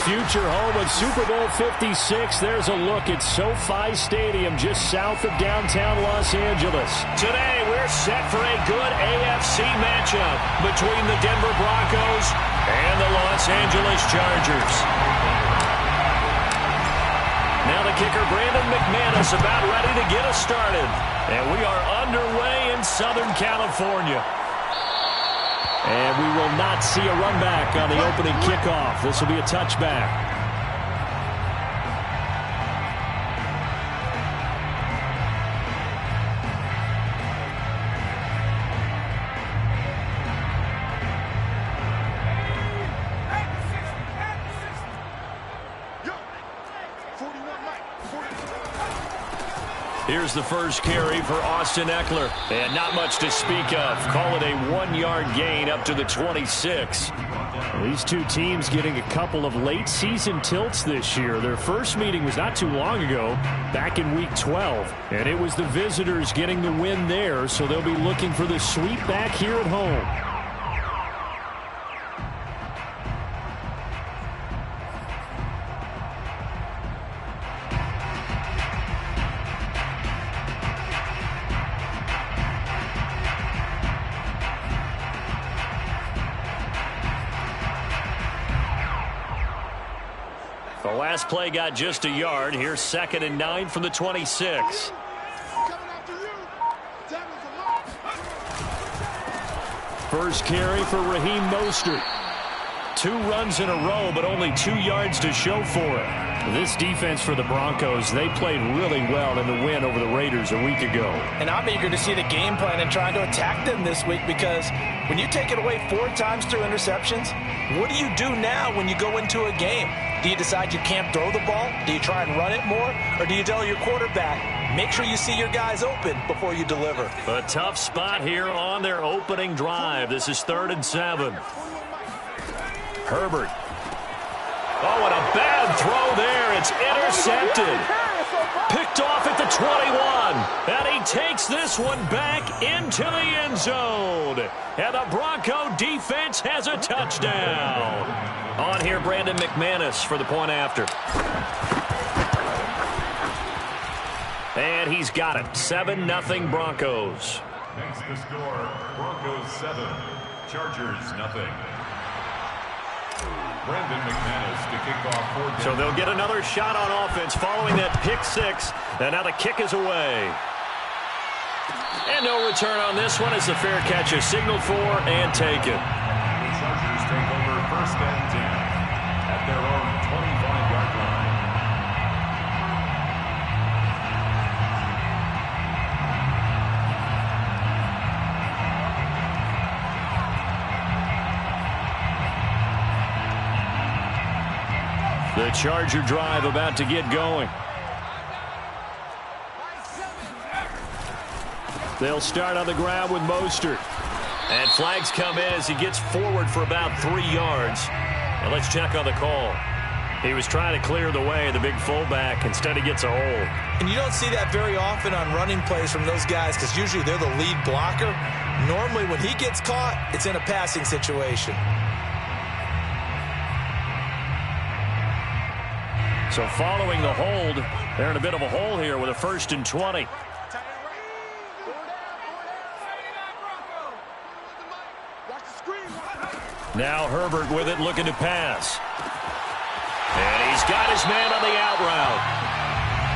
future home of Super Bowl 56. There's a look at SoFi Stadium just south of downtown Los Angeles. Today, we're set for a good AFC matchup between the Denver Broncos and the Los Angeles Chargers. Now the kicker, Brandon McManus, about ready to get us started. And we are underway in Southern California. And we will not see a run back on the opening kickoff. This will be a touchback. Here's the first carry for Austin Eckler. And not much to speak of. Call it a 1-yard gain up to the 26. These two teams getting a couple of late season tilts this year. Their first meeting was not too long ago, back in week 12. And it was the visitors getting the win there, so they'll be looking for the sweep back here at home. The last play got just a yard. Here's 2nd and 9 from the 26. First carry for Raheem Mostert. 2 runs in a row, but only 2 yards to show for it. This defense for the Broncos, they played really well in the win over the Raiders a week ago. And I'm eager to see the game plan and trying to attack them this week, because when you take it away 4 times through interceptions, what do you do now when you go into a game? Do you decide you can't throw the ball? Do you try and run it more? Or do you tell your quarterback, make sure you see your guys open before you deliver? A tough spot here on their opening drive. This is 3rd and 7. Herbert. Oh, and a bad throw there. It's intercepted. Picked off at the 21. And he takes this one back into the end zone. And the Bronco defense has a touchdown. On here, Brandon McManus for the point after. And he's got it. 7-0 Broncos. Next the score, Broncos 7, Chargers 0. Brandon McManus to kick off for Denver. So they'll get another shot on offense following that pick 6. And now the kick is away. And no return on this one as the fair catch is signaled for and taken. The Chargers take over 1st and 10 at their own 25-yard line. The Charger drive about to get going. They'll start on the ground with Mostert. And flags come in as he gets forward for about 3 yards. And let's check on the call. He was trying to clear the way, the big fullback. Instead, he gets a hold. And you don't see that very often on running plays from those guys, because usually they're the lead blocker. Normally, when he gets caught, it's in a passing situation. So following the hold, they're in a bit of a hole here with a 1st and 20. Now Herbert with it, looking to pass. And he's got his man on the out route.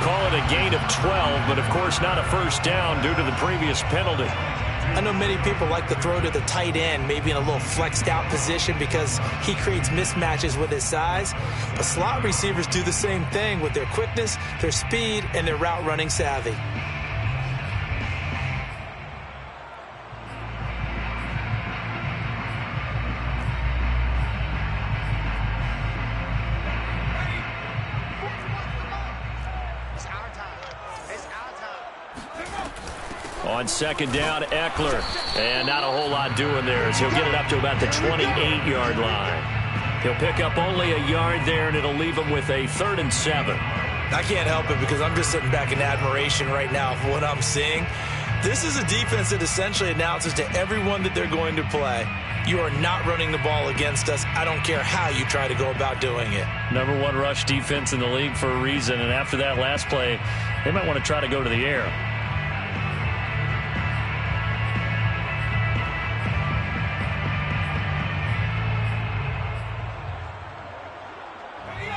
Call it a gain of 12, but of course not a first down due to the previous penalty. I know many people like to throw to the tight end, maybe in a little flexed out position because he creates mismatches with his size. But slot receivers do the same thing with their quickness, their speed, and their route running savvy. On 2nd down, Eckler. And not a whole lot doing there as he'll get it up to about the 28-yard line. He'll pick up only a yard there, and it'll leave him with a 3rd and 7. I can't help it because I'm just sitting back in admiration right now for what I'm seeing. This is a defense that essentially announces to everyone that they're going to play, You are not running the ball against us. I don't care how you try to go about doing it. Number 1 rush defense in the league for a reason, and after that last play, they might want to try to go to the air.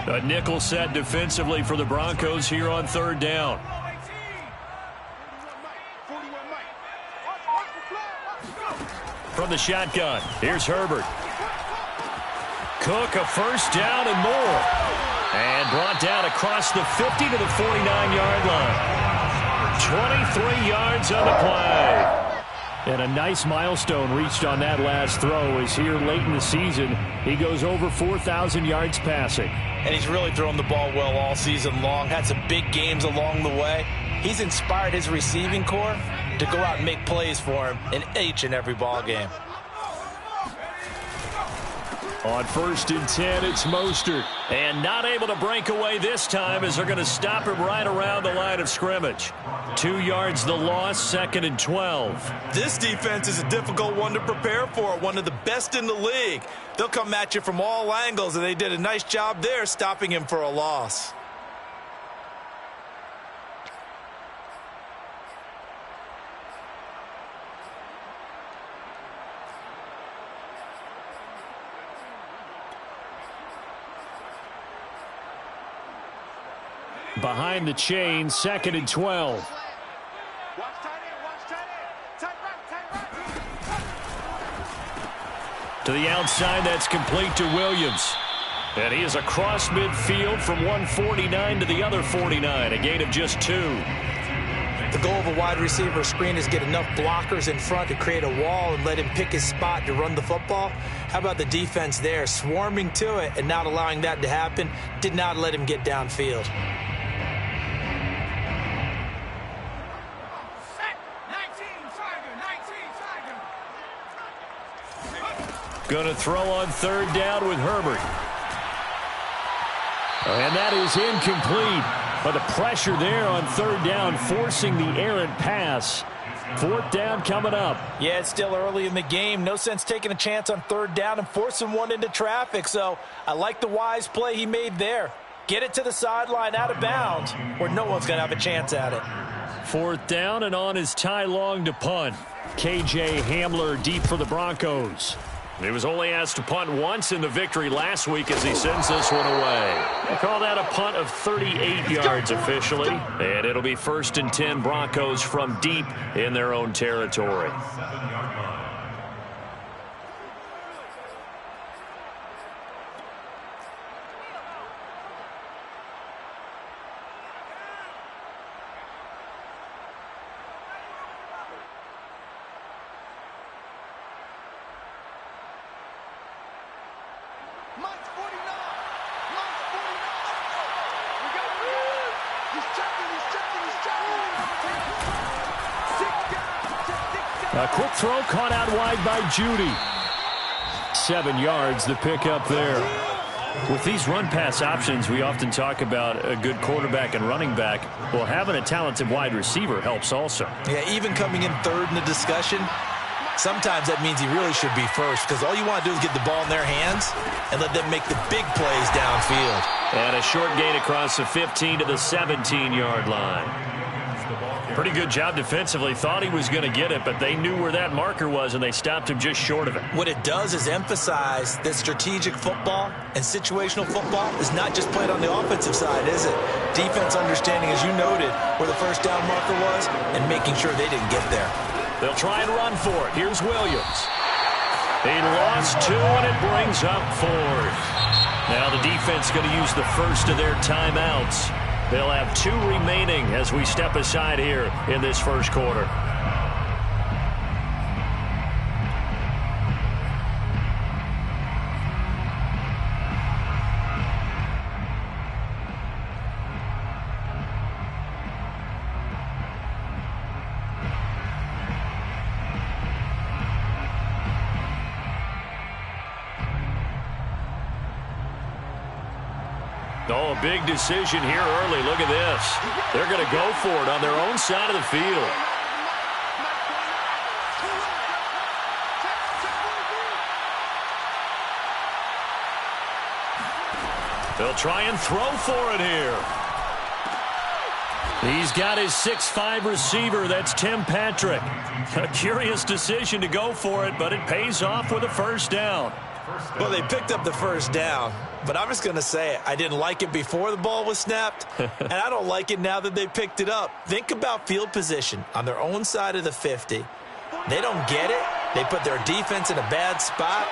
A nickel set defensively for the Broncos here on 3rd down. From the shotgun, here's Herbert. Cook, a first down and more. And brought down across the 50 to the 49-yard line. 23 yards on the play. And a nice milestone reached on that last throw as here late in the season, he goes over 4,000 yards passing. And he's really thrown the ball well all season long. Had some big games along the way. He's inspired his receiving corps to go out and make plays for him in each and every ball game. On 1st and 10, it's Mostert. And not able to break away this time as they're going to stop him right around the line of scrimmage. 2 yards the loss, 2nd and 12. This defense is a difficult one to prepare for, one of the best in the league. They'll come at you from all angles, and they did a nice job there stopping him for a loss. Behind the chain, 2nd and 12. To the outside, that's complete to Williams. And he is across midfield from 149 to the other 49, a gain of just 2. The goal of a wide receiver screen is get enough blockers in front to create a wall and let him pick his spot to run the football. How about the defense there, swarming to it and not allowing that to happen? Did not let him get downfield. Going to throw on 3rd down with Herbert. And that is incomplete. But the pressure there on 3rd down, forcing the errant pass. 4th down coming up. Yeah, it's still early in the game. No sense taking a chance on 3rd down and forcing one into traffic. So I like the wise play he made there. Get it to the sideline out of bounds where no one's going to have a chance at it. 4th down, and on is Ty Long to punt. KJ Hamler deep for the Broncos. He was only asked to punt once in the victory last week as he sends this one away. We'll call that a punt of 38 yards officially. And it'll be 1st and 10 Broncos from deep in their own territory. A quick throw caught out wide by Judy. 7 yards, the pickup there. With these run-pass options, we often talk about a good quarterback and running back. Well, having a talented wide receiver helps also. Yeah, even coming in 3rd in the discussion, sometimes that means he really should be 1st because all you want to do is get the ball in their hands and let them make the big plays downfield. And a short gain across the 15 to the 17-yard line. Pretty good job defensively. Thought he was going to get it, but they knew where that marker was, and they stopped him just short of it. What it does is emphasize that strategic football and situational football is not just played on the offensive side, is it? Defense understanding, as you noted, where the 1st down marker was and making sure they didn't get there. They'll try and run for it. Here's Williams. He lost 2, and it brings up 4th. Now the defense going to use the first of their timeouts. They'll have 2 remaining as we step aside here in this first quarter. Oh, a big decision here early. Look at this. They're going to go for it on their own side of the field. They'll try and throw for it here. He's got his 6'5" receiver. That's Tim Patrick. A curious decision to go for it, but it pays off with a first down. Well, they picked up the first down, but I'm just going to say it. I didn't like it before the ball was snapped, and I don't like it now that they picked it up. Think about field position on their own side of the 50. They don't get it. They put their defense in a bad spot,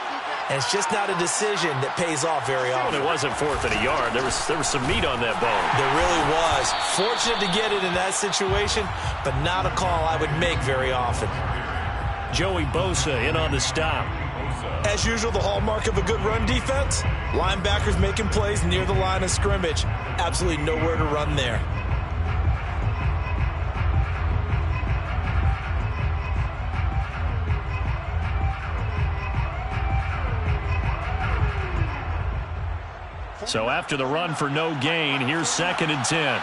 and it's just not a decision that pays off very often. Well, it wasn't 4th and a yard. There was some meat on that bone. There really was. Fortunate to get it in that situation, but not a call I would make very often. Joey Bosa in on the stop. As usual, the hallmark of a good run defense, linebackers making plays near the line of scrimmage. Absolutely nowhere to run there. So after the run for no gain, here's 2nd and 10.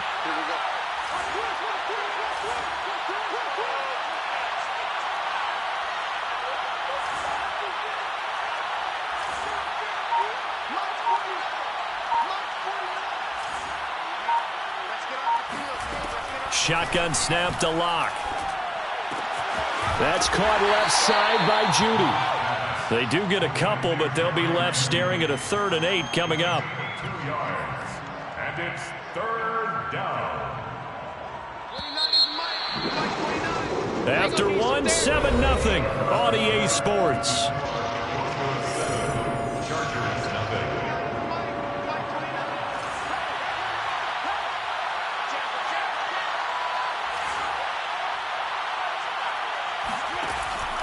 Shotgun snap to Locke. That's caught left side by Judy. They do get a couple, but they'll be left staring at a 3rd and 8 coming up. 2 yards. And it's 3rd down. After one, 7-0 on EA Sports.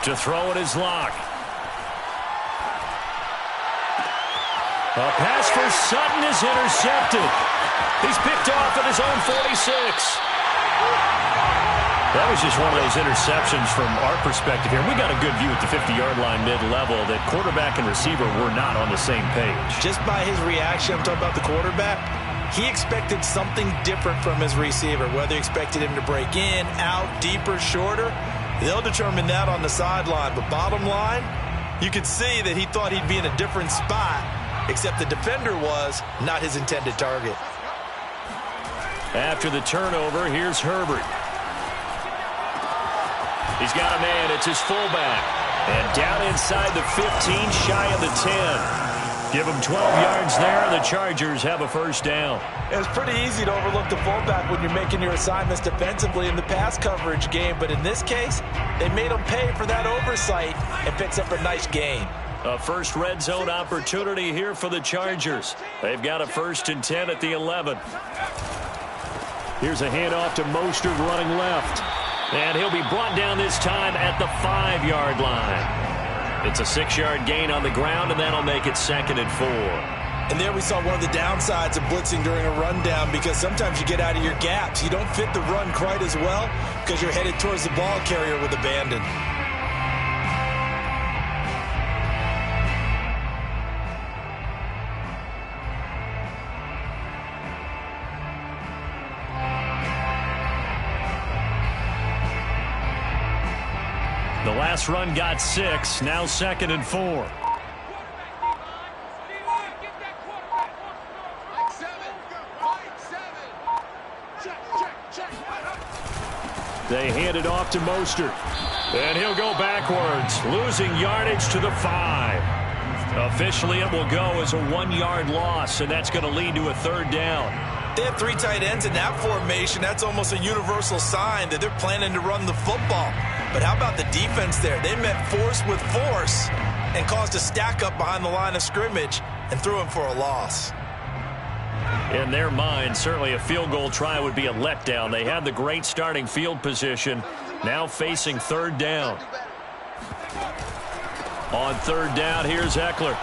To throw it is Locke. A pass for Sutton is intercepted. He's picked off at his own 46. That was just one of those interceptions from our perspective here. We got a good view at the 50-yard line mid-level that quarterback and receiver were not on the same page. Just by his reaction, I'm talking about the quarterback, he expected something different from his receiver, whether he expected him to break in, out, deeper, shorter. They'll determine that on the sideline. But bottom line, you could see that he thought he'd be in a different spot, except the defender was not his intended target. After the turnover, here's Herbert. He's got a man. It's his fullback. And down inside the 15, shy of the 10. Give him 12 yards there. The Chargers have a first down. It's pretty easy to overlook the fullback when you're making your assignments defensively in the pass coverage game. But in this case, they made him pay for that oversight and picks up a nice gain. A first red zone opportunity here for the Chargers. They've got a 1st and 10 at the 11. Here's a handoff to Mostert running left. And he'll be brought down this time at the 5-yard line. It's a 6-yard gain on the ground, and that'll make it 2nd and 4. And there we saw one of the downsides of blitzing during a rundown, because sometimes you get out of your gaps. You don't fit the run quite as well because you're headed towards the ball carrier with abandon. The last run got 6, now 2nd and 4. They hand it off to Mostert. And he'll go backwards, losing yardage to the 5. Officially, it will go as a 1-yard loss, and that's going to lead to a 3rd down. They have 3 tight ends in that formation. That's almost a universal sign that they're planning to run the football. But how about the defense there? They met force with force and caused a stack up behind the line of scrimmage and threw him for a loss. In their mind, certainly a field goal try would be a letdown. They had the great starting field position, now facing 3rd down. On 3rd down, here's Eckler.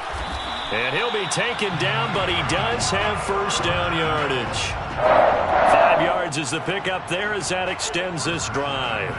And he'll be taken down, but he does have first down yardage. 5 yards is the pickup there as that extends this drive.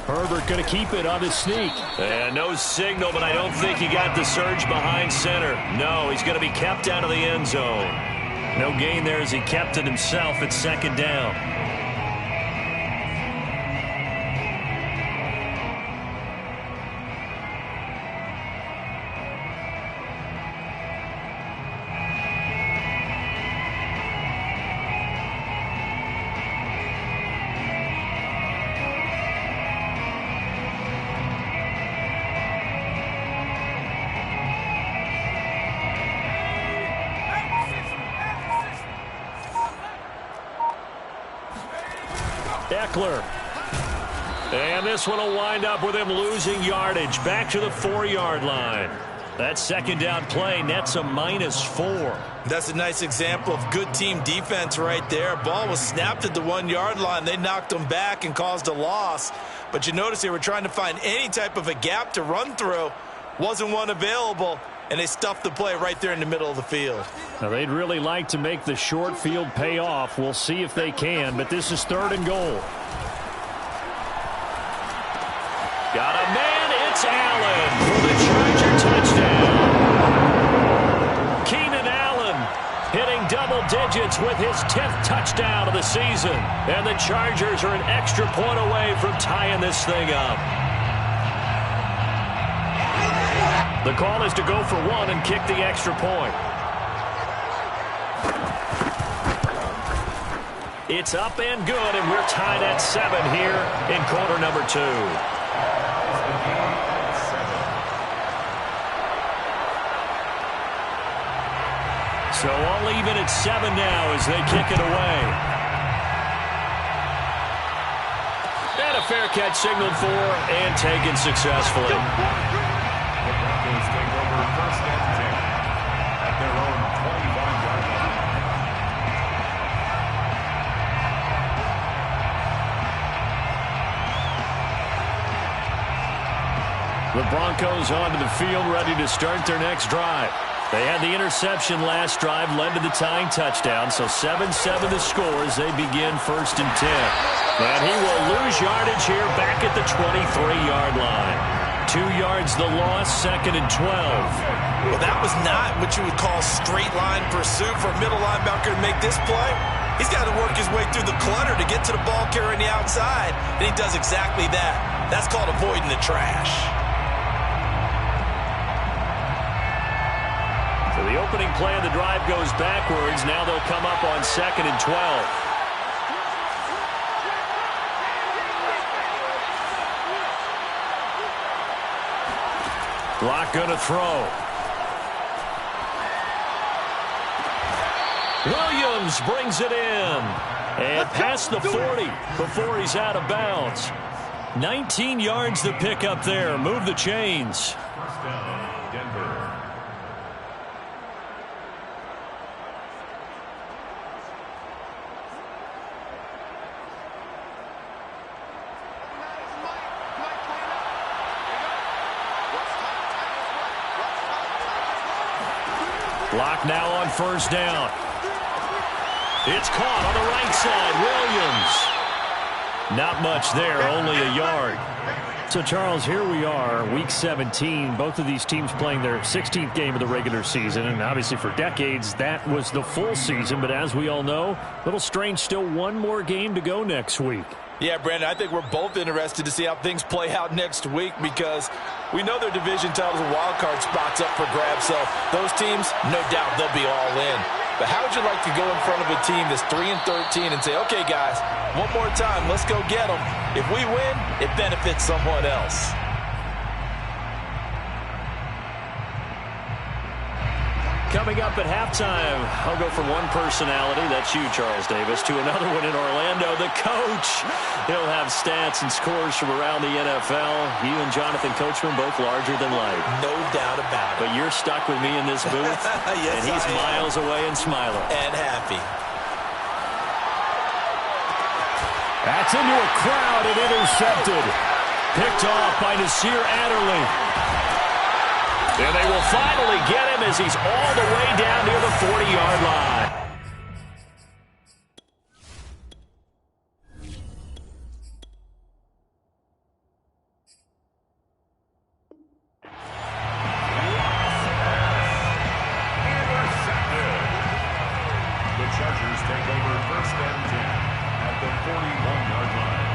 Herbert going to keep it on the sneak. And no signal, but I don't think he got the surge behind center. No, he's going to be kept out of the end zone. No gain there as he kept it himself at second down. Eckler. And this one will wind up with him losing yardage back to the 4-yard line. That second down play nets a -4. That's a nice example of good team defense right there. Ball was snapped at the 1-yard line. They knocked them back and caused a loss. But you notice they were trying to find any type of a gap to run through. Wasn't one available, and they stuffed the play right there in the middle of the field. Now, they'd really like to make the short field pay off. We'll see if they can, but this is 3rd and goal. Got a man, it's Allen for the Charger touchdown. Keenan Allen hitting double digits with his 10th touchdown of the season. And the Chargers are an extra point away from tying this thing up. The call is to go for 1 and kick the extra point. It's up and good, and we're tied at 7 here in quarter number 2. So all even at 7 now as they kick it away. And a fair catch signaled for and taken successfully. The Broncos take over 1st and 10 at their own 25-yard line. The Broncos onto the field, ready to start their next drive. They had the interception last drive, led to the tying touchdown, so 7-7 the score as they begin 1st and 10. And he will lose yardage here back at the 23-yard line. 2 yards the loss, 2nd and 12. Well, that was not what you would call straight line pursuit for a middle linebacker to make this play. He's got to work his way through the clutter to get to the ball carrier on the outside, and he does exactly that. That's called avoiding the trash. So the opening play of the drive goes backwards. Now they'll come up on 2nd and 12. Block going to throw. Williams brings it in. And past the 40 before he's out of bounds. 19 yards to pick up there. Move the chains. 1st down, Denver. Block now on 1st down. It's caught on the right side. Williams. Not much there, only a yard. So, Charles, here we are, Week 17. Both of these teams playing their 16th game of the regular season. And obviously for decades, that was the full season. But as we all know, a little strange, still one more game to go next week. Yeah, Brandon, I think we're both interested to see how things play out next week because we know their division titles and wild card spots up for grabs. So those teams, no doubt, they'll be all in. But how would you like to go in front of a team that's 3-13 and say, okay, guys, one more time, let's go get them. If we win, it benefits someone else. Coming up at halftime, I'll go from one personality, that's you, Charles Davis, to another one in Orlando, the coach. He'll have stats and scores from around the NFL. You and Jonathan Coachman both larger than life. No doubt about it. But you're stuck with me in this booth, yes, and he's miles away and smiling. And happy. That's into a crowd and intercepted. Picked off by Nasir Adderley. And they will finally get him as he's all the way down near the 40-yard line. take over first and 10 at the 41-yard line.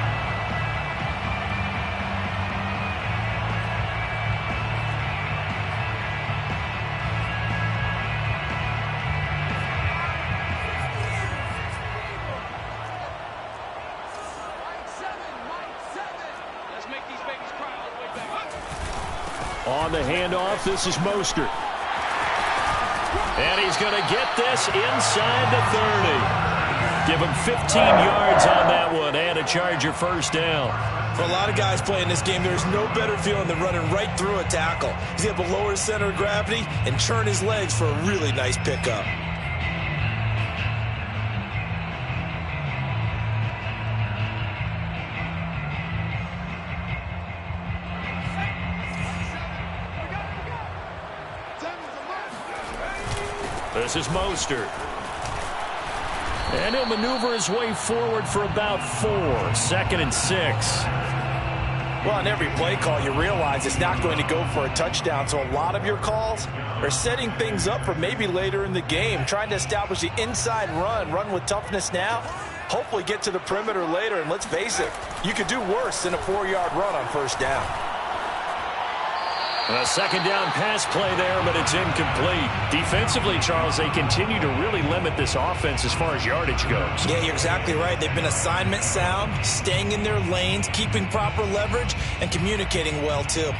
On the handoff, this is Mostert. And he's going to get this inside the 30. Give him 15 yards on that one and a Charger first down. For a lot of guys playing this game, there's no better feeling than running right through a tackle. He's able to lower his center of gravity and turn his legs for a really nice pickup. This is Mostert. And he'll maneuver his way forward for about 4. 2nd and 6. Well, on every play call, you realize it's not going to go for a touchdown. So a lot of your calls are setting things up for maybe later in the game, trying to establish the inside run with toughness now, hopefully get to the perimeter later. And let's face it, you could do worse than a 4-yard run on first down. A second down pass play there, but it's incomplete. Defensively, Charles, they continue to really limit this offense as far as yardage goes. Yeah, you're exactly right. They've been assignment sound, staying in their lanes, keeping proper leverage, and communicating well, too.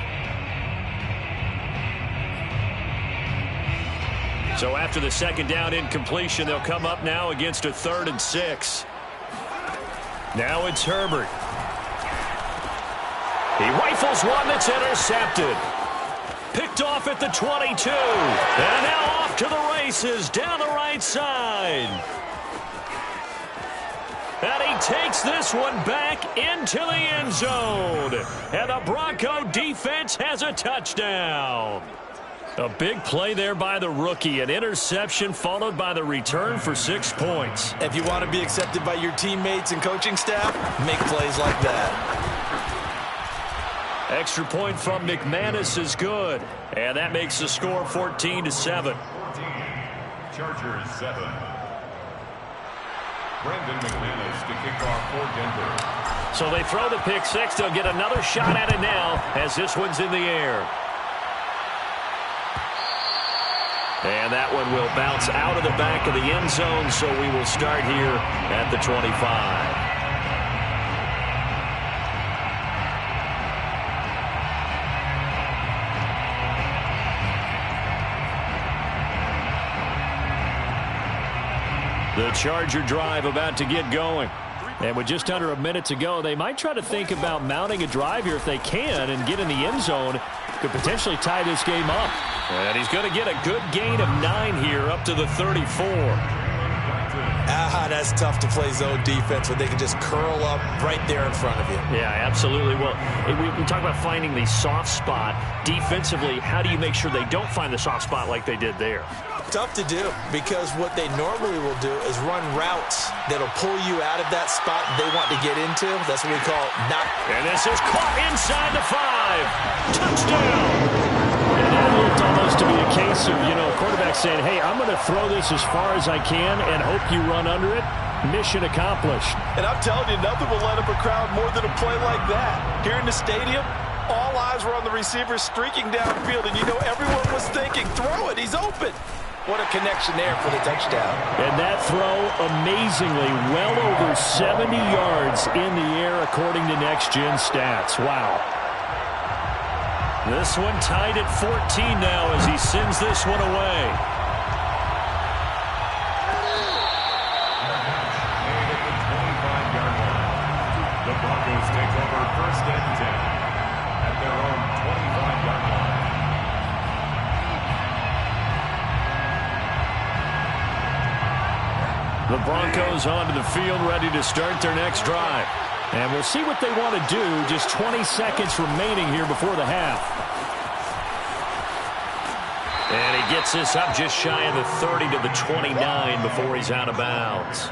So after the second down incompletion, they'll come up now against a 3rd and 6. Now it's Herbert. He rifles one that's intercepted. Picked off at the 22. And now off to the races down the right side. And he takes this one back into the end zone. And the Bronco defense has a touchdown. A big play there by the rookie. An interception followed by the return for 6 points. If you want to be accepted by your teammates and coaching staff, make plays like that. Extra point from McManus is good. And that makes the score 14-7. Chargers 7. Brandon McManus to kick off for Denver. So they throw the pick six. They'll get another shot at it now as this one's in the air. And that one will bounce out of the back of the end zone, so we will start here at the 25. The Charger drive about to get going. And with just under a minute to go, they might try to think about mounting a drive here if they can and get in the end zone. Could potentially tie this game up. And he's going to get a good gain of 9 here up to the 34. That's tough to play zone defense when they can just curl up right there in front of you. Yeah, absolutely. Well, we talk about finding the soft spot. Defensively, how do you make sure they don't find the soft spot like they did there? Tough to do, because what they normally will do is run routes that'll pull you out of that spot they want to get into. That's what we call knock. And this is caught inside the 5. Touchdown! And that looked almost to be a case of, quarterback saying, hey, I'm going to throw this as far as I can and hope you run under it. Mission accomplished. And I'm telling you, nothing will let up a crowd more than a play like that. Here in the stadium, all eyes were on the receiver streaking downfield, and everyone was thinking, throw it, he's open. What a connection there for the touchdown. And that throw, amazingly, well over 70 yards in the air according to Next Gen Stats. Wow. This one tied at 14 now as he sends this one away. And at the 25-yard line, the Broncos take over first and 10 at their own 25-yard line. The Broncos onto the field, ready to start their next drive. And we'll see what they want to do. Just 20 seconds remaining here before the half. And he gets this up just shy of the 30 to the 29 before he's out of bounds.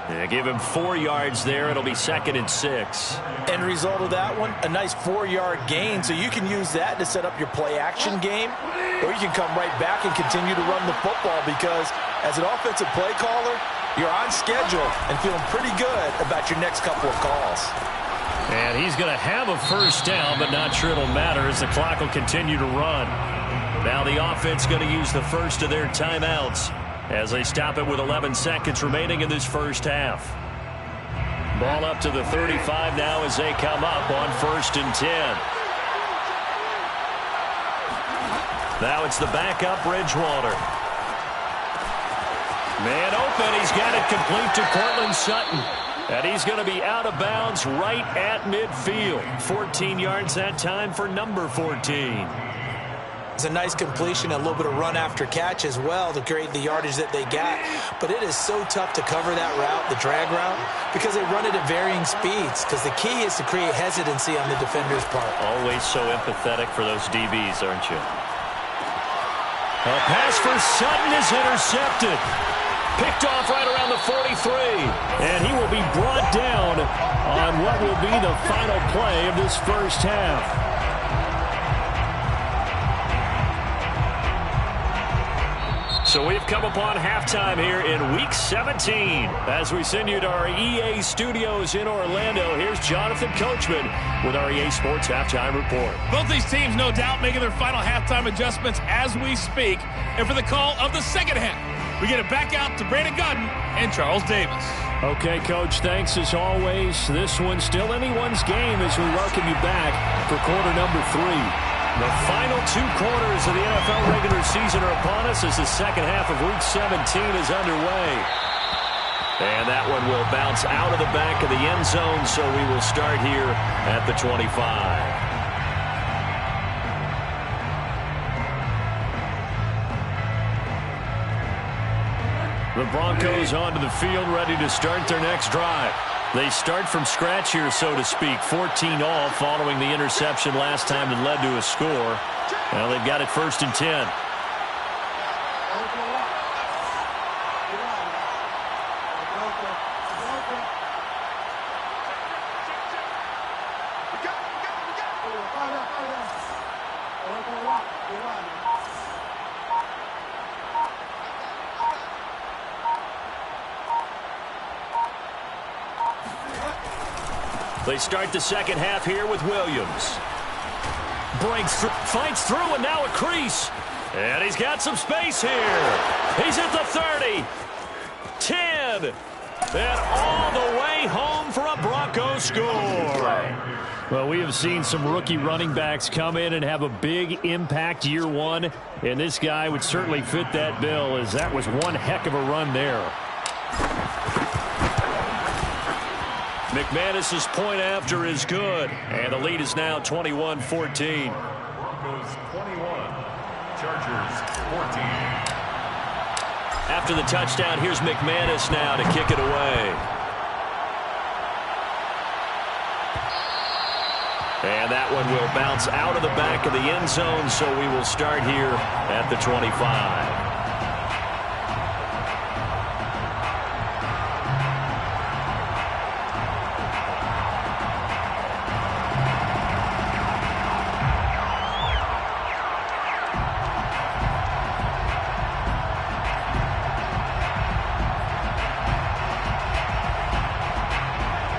And give him 4 yards there. It'll be 2nd and 6. End result of that one, a nice 4-yard gain. So you can use that to set up your play-action game, or you can come right back and continue to run the football, because as an offensive play caller, You're on schedule and feeling pretty good about your next couple of calls. And he's going to have a first down, but not sure it'll matter as the clock will continue to run. Now the offense going to use the first of their timeouts as they stop it with 11 seconds remaining in this first half. Ball up to the 35 now as they come up on 1st and 10. Now it's the backup Bridgewater. Man open, he's got it complete to Cortland Sutton. And he's going to be out of bounds right at midfield. 14 yards that time for number 14. It's a nice completion, a little bit of run after catch as well to create the yardage that they got. But it is so tough to cover that route, the drag route, because they run it at varying speeds. Because the key is to create hesitancy on the defender's part. Always so empathetic for those DBs, aren't you? A pass for Sutton is intercepted. Picked off right around the 43. And he will be brought down on what will be the final play of this first half. So we've come upon halftime here in Week 17. As we send you to our EA studios in Orlando, here's Jonathan Coachman with our EA Sports Halftime Report. Both these teams, no doubt, making their final halftime adjustments as we speak. And for the call of the second half, we get it back out to Brandon Godden and Charles Davis. Okay, Coach, thanks as always. This one's still anyone's game as we welcome you back for quarter number 3. The final 2 quarters of the NFL regular season are upon us as the second half of Week 17 is underway. And that one will bounce out of the back of the end zone, so we will start here at the 25. The Broncos onto the field, ready to start their next drive. They start from scratch here, so to speak. 14 all following the interception last time that led to a score. Well, they've got it 1st and 10. They start the second half here with Williams. Breaks through, fights through, and now a crease. And he's got some space here. He's at the 30. 10. And all the way home for a Broncos score. Well, we have seen some rookie running backs come in and have a big impact year one. And this guy would certainly fit that bill, as that was one heck of a run there. McManus's point after is good, and the lead is now 21-14. Broncos 21, Chargers 14. After the touchdown, here's McManus now to kick it away. And that one will bounce out of the back of the end zone, so we will start here at the 25.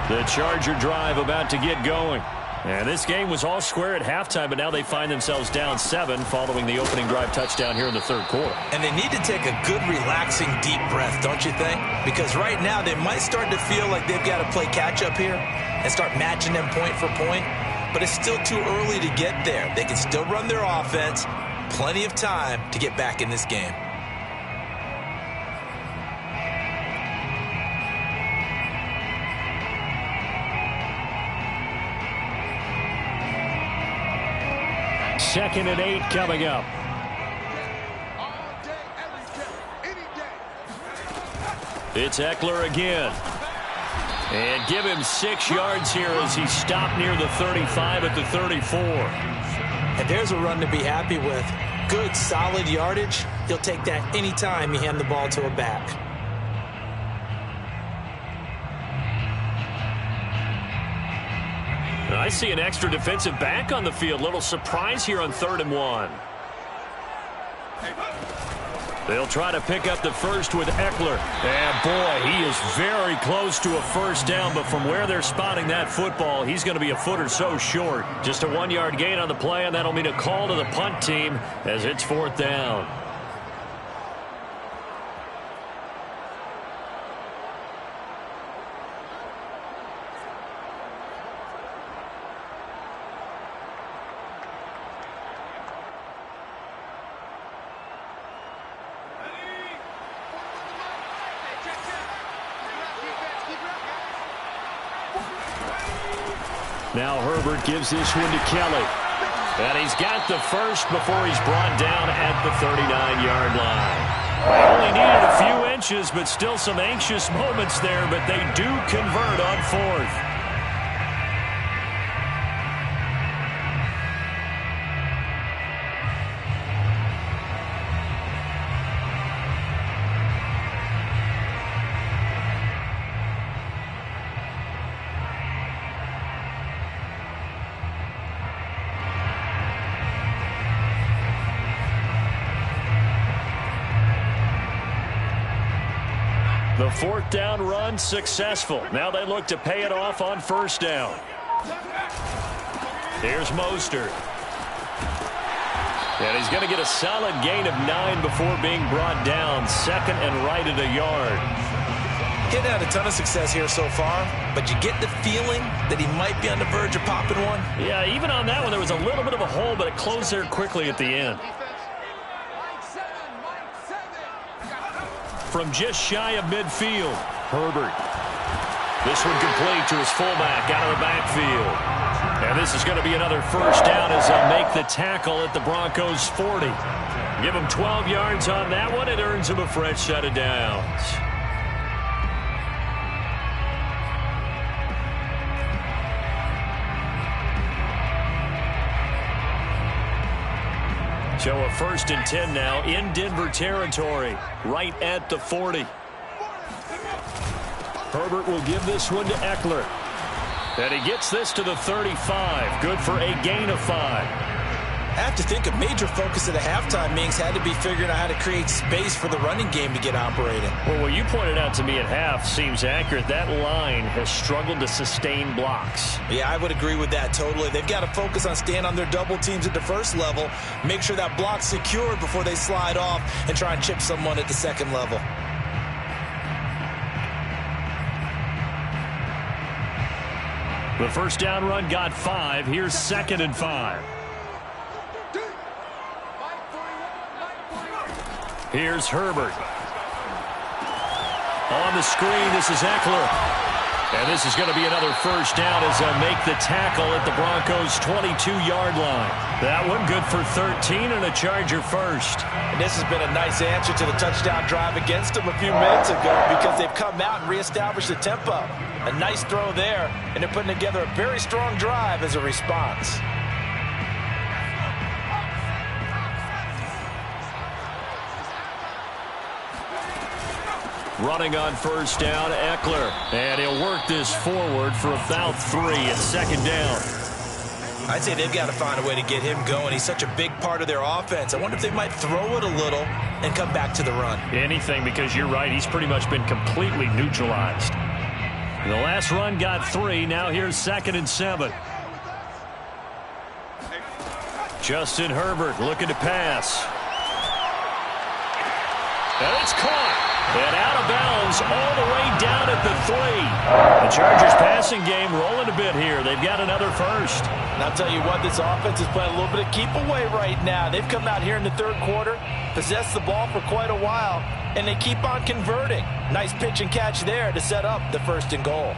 The Charger drive about to get going. And this game was all square at halftime, but now they find themselves down 7 following the opening drive touchdown here in the third quarter. And they need to take a good, relaxing, deep breath, don't you think? Because right now they might start to feel like they've got to play catch-up here and start matching them point for point. But it's still too early to get there. They can still run their offense. Plenty of time to get back in this game. Second and 8 coming up. It's Eckler again. And give him 6 yards here as he stopped near the 35 at the 34. And there's a run to be happy with. Good, solid yardage. You'll take that anytime you hand the ball to a back. I see an extra defensive back on the field. Little surprise here on 3rd and 1. They'll try to pick up the first with Eckler. And, boy, he is very close to a first down, but from where they're spotting that football, he's going to be a foot or so short. Just a 1-yard gain on the play, and that'll mean a call to the punt team as it's 4th down. Now Herbert gives this one to Kelly. And he's got the first before he's brought down at the 39-yard line. They only needed a few inches, but still some anxious moments there, but they do convert on 4th. The 4th down run successful. Now they look to pay it off on 1st down. Here's Mostert. And he's going to get a solid gain of 9 before being brought down. 2nd and right at a yard. He's had a ton of success here so far, but you get the feeling that he might be on the verge of popping one. Yeah, even on that one, there was a little bit of a hole, but it closed there quickly at the end. From just shy of midfield, Herbert. This one complete to his fullback out of the backfield. And this is going to be another first down as they'll make the tackle at the Broncos' 40. Give him 12 yards on that one. It earns him a fresh set of downs. So a 1st and 10 now in Denver territory, right at the 40. Herbert will give this one to Eckler. And he gets this to the 35. Good for a gain of 5. I have to think a major focus of the halftime meetings had to be figuring out how to create space for the running game to get operating. Well, what you pointed out to me at half seems accurate. That line has struggled to sustain blocks. Yeah, I would agree with that totally. They've got to focus on staying on their double teams at the first level, make sure that block's secured before they slide off and try and chip someone at the second level. The first down run got 5. Here's 2nd and 5. Here's Herbert. On the screen, this is Eckler. And this is going to be another first down as they'll make the tackle at the Broncos' 22-yard line. That one good for 13 and a Charger first. And this has been a nice answer to the touchdown drive against them a few minutes ago because they've come out and reestablished the tempo. A nice throw there, and they're putting together a very strong drive as a response. Running on first down, Eckler. And he'll work this forward for about 3 at 2nd down. I'd say they've got to find a way to get him going. He's such a big part of their offense. I wonder if they might throw it a little and come back to the run. Anything, because you're right. He's pretty much been completely neutralized. The last run got 3. Now here's 2nd and 7. Justin Herbert looking to pass. And it's caught. And out of bounds all the way down at the 3. The Chargers passing game rolling a bit here. They've got another first. And I'll tell you what, this offense is playing a little bit of keep away right now. They've come out here in the 3rd quarter, possessed the ball for quite a while, and they keep on converting. Nice pitch and catch there to set up the 1st and goal.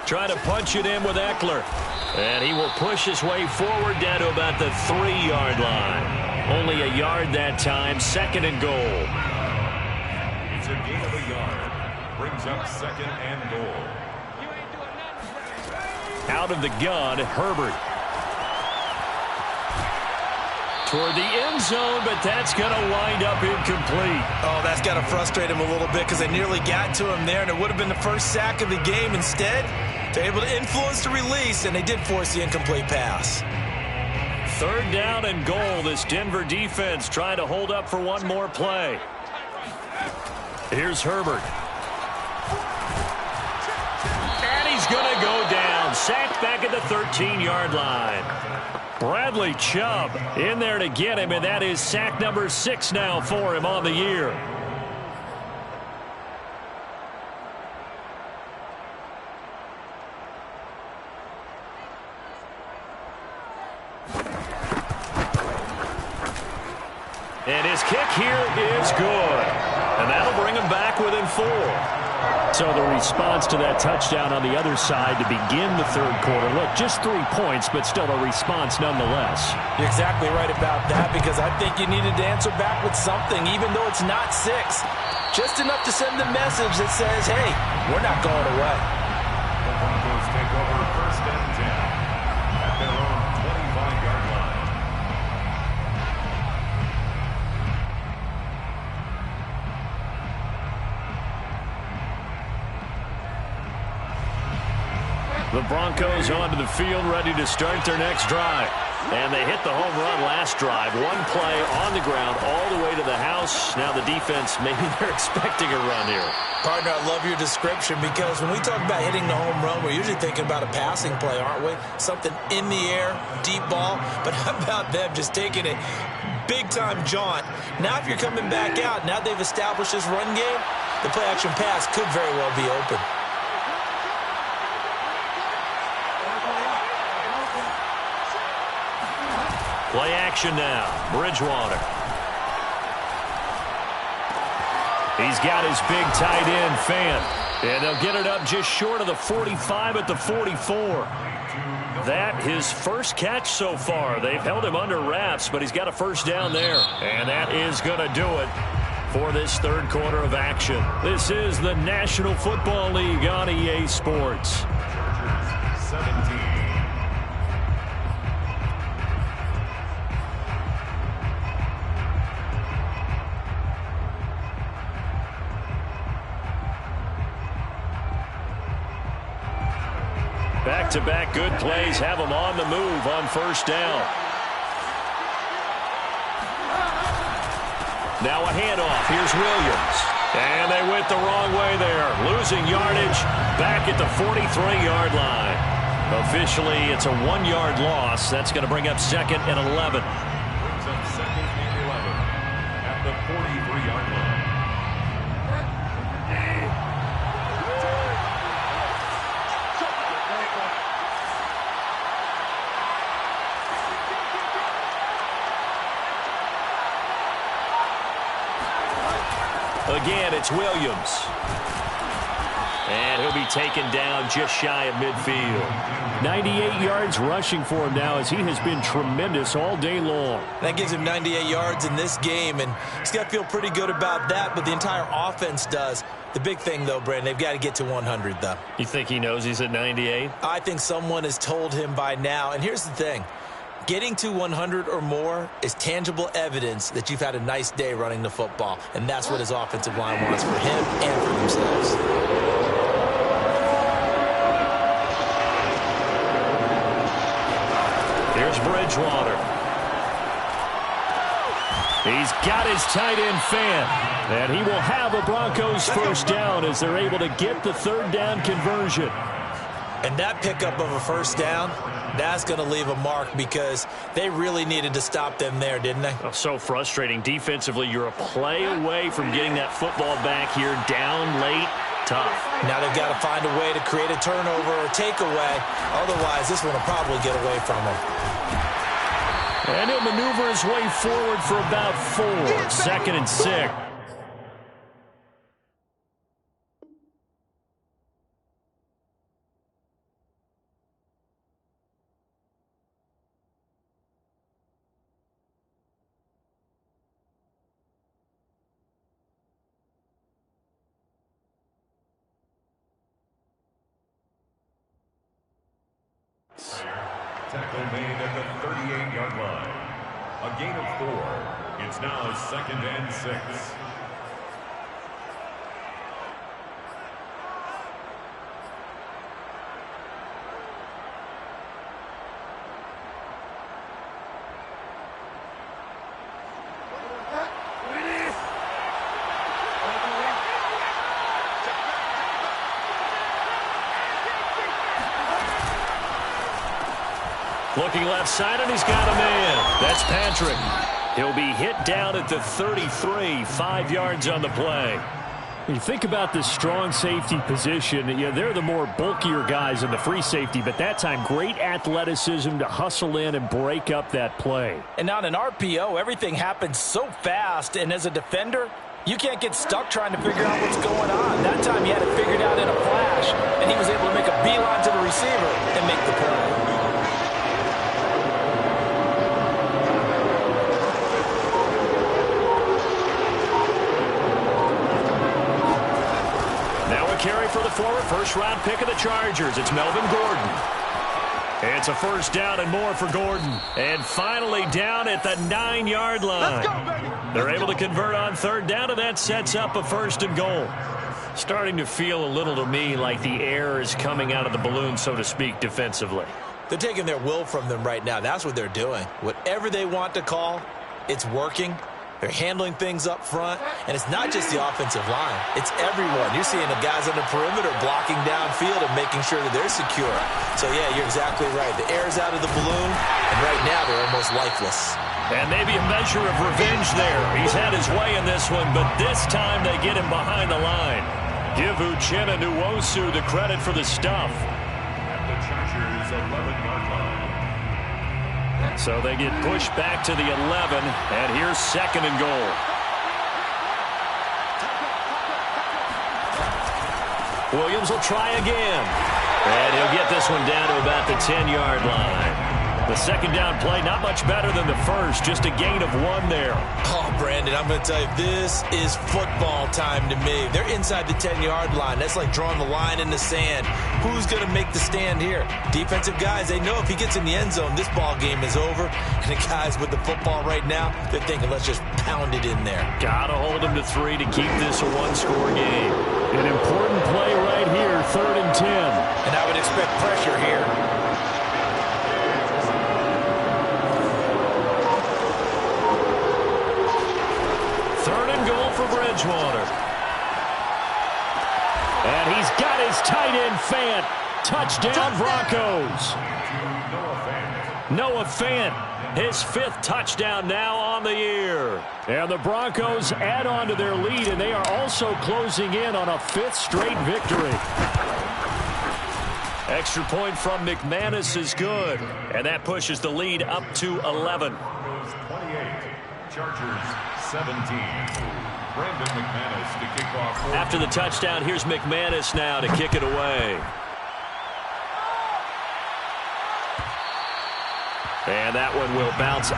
Try to punch it in with Eckler. And he will push his way forward down to about the 3-yard line. Only a yard that time, 2nd and goal. It's a gain of a yard. Brings up 2nd and goal. Out of the gun, Herbert. Toward the end zone, but that's going to wind up incomplete. Oh, that's got to frustrate him a little bit because they nearly got to him there, and it would have been the first sack of the game. Instead, They're able to influence the release, and they did force the incomplete pass. 3rd down and goal. This Denver defense trying to hold up for one more play. Here's Herbert. And he's going to go down. Sacked back at the 13-yard line. Bradley Chubb in there to get him, and that is sack number 6 now for him on the year. And his kick here is good. And that'll bring him back within 4. So the response to that touchdown on the other side to begin the 3rd quarter. Look, just 3 points, but still a response nonetheless. You're exactly right about that, because I think you needed to answer back with something, even though it's not 6. Just enough to send the message that says, hey, we're not going away. The Broncos take over 1st and 10 at their own 25-yard line. The Broncos onto the field, ready to start their next drive. And they hit the home run last drive. 1 play on the ground all the way to the house. Now the defense, maybe they're expecting a run here. Partner, I love your description, because when we talk about hitting the home run, we're usually thinking about a passing play, aren't we? Something in the air, deep ball. But how about them just taking it big-time jaunt? Now if you're coming back out, now they've established this run game, the play-action pass could very well be open. Play action now. Bridgewater. He's got his big tight end, Fan. And they'll get it up just short of the 45 at the 44. That his first catch so far. They've held him under wraps, but he's got a 1st down there. And that is going to do it for this 3rd quarter of action. This is the National Football League on EA Sports. 17. Back-to-back good plays have them on the move on 1st down. Now a handoff. Here's Williams. And they went the wrong way there. Losing yardage back at the 43-yard line. Officially, it's a 1-yard loss. That's going to bring up 2nd and 11. Brings up 2nd and 11 at the 43-yard line. Again, it's Williams. And he'll be taken down just shy of midfield. 98 yards rushing for him now, as he has been tremendous all day long. That gives him 98 yards in this game, and he's got to feel pretty good about that, but the entire offense does. The big thing, though, Brandon, they've got to get to 100, though. You think he knows he's at 98? I think someone has told him by now, and here's the thing. Getting to 100 or more is tangible evidence that you've had a nice day running the football, and that's what his offensive line wants for him and for themselves. Here's Bridgewater. He's got his tight end, Fan, and he will have a Broncos 1st down as they're able to get the 3rd down conversion. And that pickup of a 1st down, that's going to leave a mark, because they really needed to stop them there, didn't they? Oh, so frustrating. Defensively, you're a play away from getting that football back here, down late. Tough. Now they've got to find a way to create a turnover or takeaway. Otherwise, this one will probably get away from him. And he'll maneuver his way forward for about 4. 2nd and 6. Tackle made at the 38-yard line. A gain of 4. It's now 2nd and 6. Looking left side, and he's got a man. That's Patrick. He'll be hit down at the 33, 5 yards on the play. You think about this strong safety position, they're the more bulkier guys in the free safety, but that time great athleticism to hustle in and break up that play. And on an RPO, everything happens so fast, and as a defender, you can't get stuck trying to figure out what's going on. That time he had it figured out in a flash, and he was able to make a beeline to the receiver and make the play. Carry for the former first-round pick of the Chargers. It's Melvin Gordon. It's a first down and more for Gordon. And finally down at the 9-yard line. Let's go, baby. They're able to convert on third down, and that sets up a first and goal. Starting to feel a little to me like the air is coming out of the balloon, so to speak, defensively. They're taking their will from them right now. That's what they're doing. Whatever they want to call, it's working. They're handling things up front, and it's not just the offensive line. It's everyone. You're seeing the guys on the perimeter blocking downfield and making sure that they're secure. So, yeah, you're exactly right. The air's out of the balloon, and right now they're almost lifeless. And maybe a measure of revenge there. He's had his way in this one, but this time they get him behind the line. Give Uchenna Nwosu the credit for the stuff. At the Chargers' 11-yard line. So they get pushed back to the 11, and here's second and goal. Williams will try again. And he'll get this one down to about the 10-yard line. The second down play, not much better than the first, just a gain of 1 there. Oh, Brandon, I'm going to tell you, this is football time to me. They're inside the 10-yard line. That's like drawing the line in the sand. Who's going to make the stand here? Defensive guys, they know if he gets in the end zone, this ball game is over. And the guys with the football right now, they're thinking, let's just pound it in there. Got to hold him to 3 to keep this a one-score game. An important play right here, 3rd and 10. And I would expect pressure here. Bridgewater. And he's got his tight end Fant. Touchdown Broncos. Noah Fant, his 5th touchdown now on the year. And the Broncos add on to their lead, and they are also closing in on a 5th straight victory. Extra point from McManus is good, and that pushes the lead up to 11. 28, Chargers 17. Brandon McManus to kick off. After the touchdown, here's McManus now to kick it away. And that one will bounce.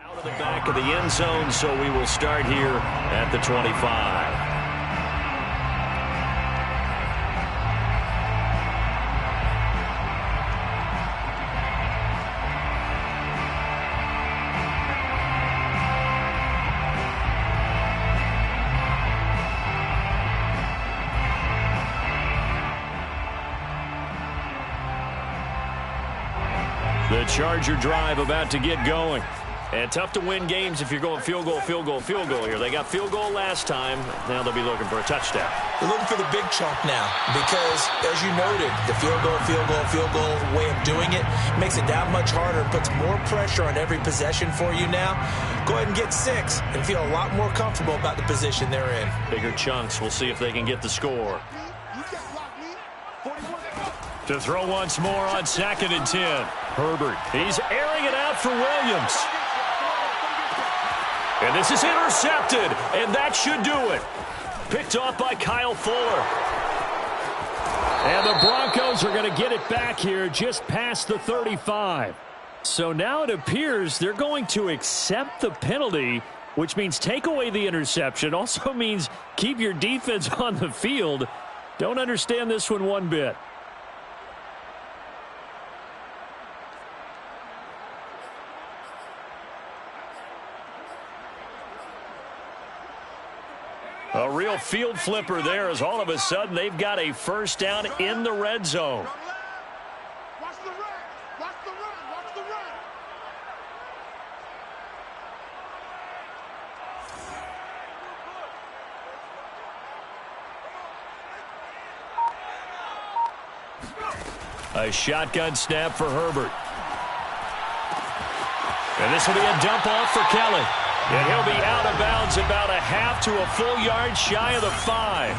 Out of the back of the end zone, so we will start here at the 25. The Charger drive about to get going. And tough to win games if you're going field goal, field goal, field goal here. They got field goal last time. Now they'll be looking for a touchdown. They're looking for the big chunk now because, as you noted, the field goal way of doing it makes it that much harder and puts more pressure on every possession for you now. Go ahead and get 6 and feel a lot more comfortable about the position they're in. Bigger chunks. We'll see if they can get the score. To throw once more on 2nd and 10. Herbert. He's airing it out for Williams. And this is intercepted, and that should do it. Picked off by Kyle Fuller. And the Broncos are going to get it back here just past the 35. So now it appears they're going to accept the penalty, which means take away the interception. Also means keep your defense on the field. Don't understand this one bit. real field flipper there, as all of a sudden they've got a first down in the red zone. Watch the run. Watch the run. Watch the run. A shotgun snap for Herbert. And this will be a dump off for Kelly. And he'll be out of bounds about a half to a full yard shy of the 5.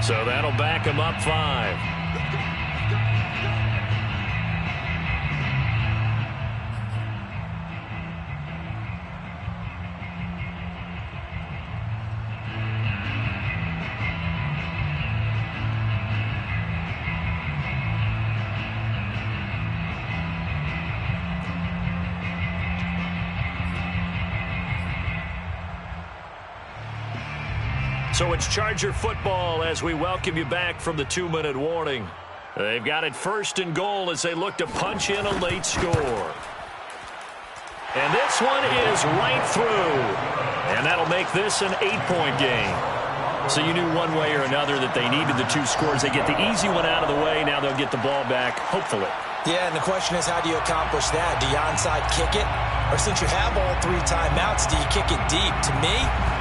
So that'll back him up 5. So it's Charger football as we welcome you back from the 2-minute warning. They've got it first and goal as they look to punch in a late score. And this one is right through. And that'll make this an 8-point game. So you knew one way or another that they needed the 2 scores. They get the easy one out of the way. Now they'll get the ball back, hopefully. Yeah, and the question is, how do you accomplish that? Do you onside kick it? Or since you have all 3 timeouts, do you kick it deep? To me,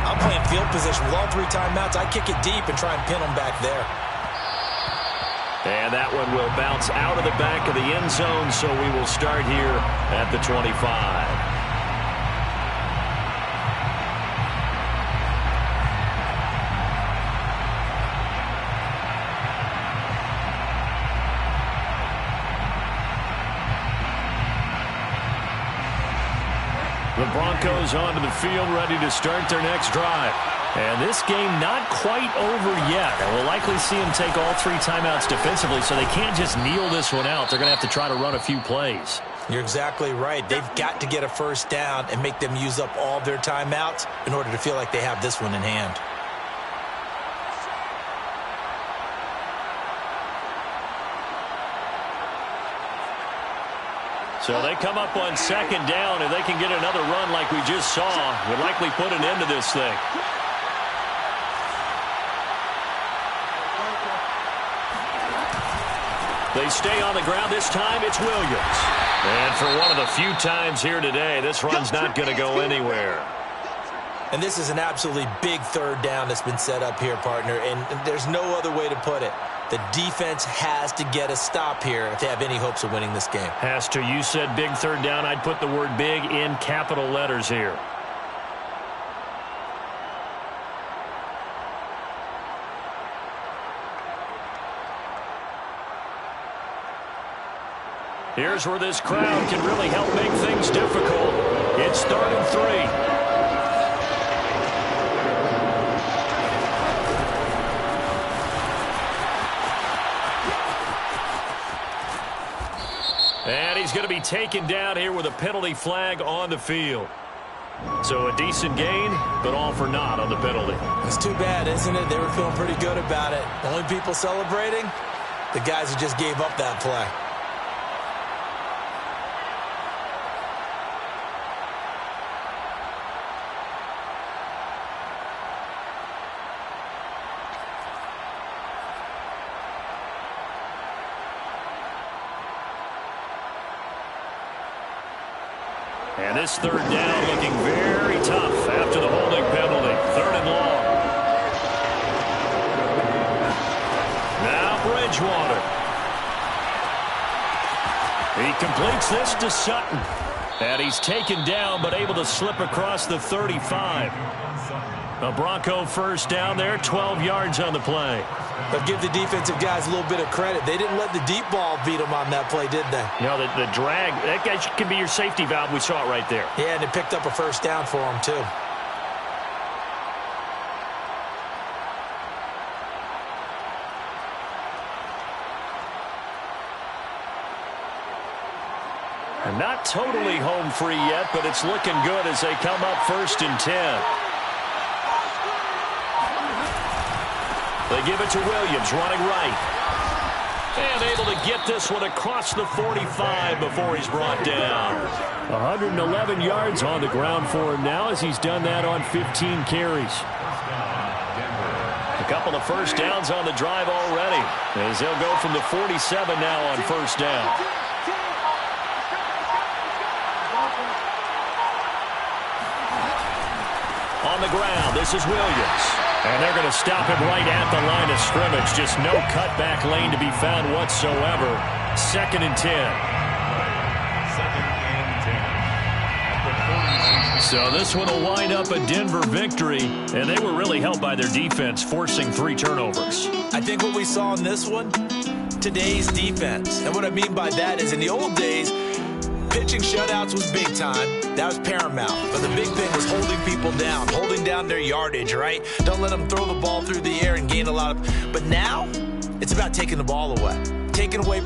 I'm playing field position with all 3 timeouts. I kick it deep and try and pin them back there. And that one will bounce out of the back of the end zone, so we will start here at the 25. The Broncos onto the field, ready to start their next drive. And this game not quite over yet. And we'll likely see them take all 3 timeouts defensively, so they can't just kneel this one out. They're going to have to try to run a few plays. You're exactly right. They've got to get a first down and make them use up all their timeouts in order to feel like they have this one in hand. So they come up on second down, and they can get another run like we just saw. Would likely put an end to this thing. They stay on the ground. This time it's Williams. And for one of the few times here today, this run's not going to go anywhere. And this is an absolutely big third down that's been set up here, partner, and there's no other way to put it. The defense has to get a stop here if they have any hopes of winning this game. Has to. You said big third down. I'd put the word big in capital letters here. Here's where this crowd can really help make things difficult. It's 3rd and 3. And he's going to be taken down here with a penalty flag on the field. So a decent gain, but all for naught on the penalty. It's too bad, isn't it? They were feeling pretty good about it. The only people celebrating, the guys who just gave up that play. And this third down looking very tough after the holding penalty. 3rd and long. Now Bridgewater. He completes this to Sutton. And he's taken down but able to slip across the 35. A Bronco first down there, 12 yards on the play. But give the defensive guys a little bit of credit. They didn't let the deep ball beat them on that play, did they? You know, the drag, that guy can be your safety valve. We saw it right there. Yeah, and it picked up a first down for them, too. Not totally home free yet, but it's looking good as they come up 1st and 10. They give it to Williams, running right. And able to get this one across the 45 before he's brought down. 111 yards on the ground for him now as he's done that on 15 carries. A couple of first downs on the drive already as they'll go from the 47 now on 1st down. On the ground, this is Williams. And they're going to stop him right at the line of scrimmage. Just no cutback lane to be found whatsoever. 2nd and 10. 2nd and 10. So this one will wind up a Denver victory. And they were really helped by their defense, forcing 3 turnovers. I think what we saw in this one, today's defense. And what I mean by that is in the old days, pitching shutouts was big time. That was paramount. But the big thing was holding people down, holding down their yardage, right? Don't let them throw the ball through the air and gain a lot of... But now, it's about taking the ball away. Taking away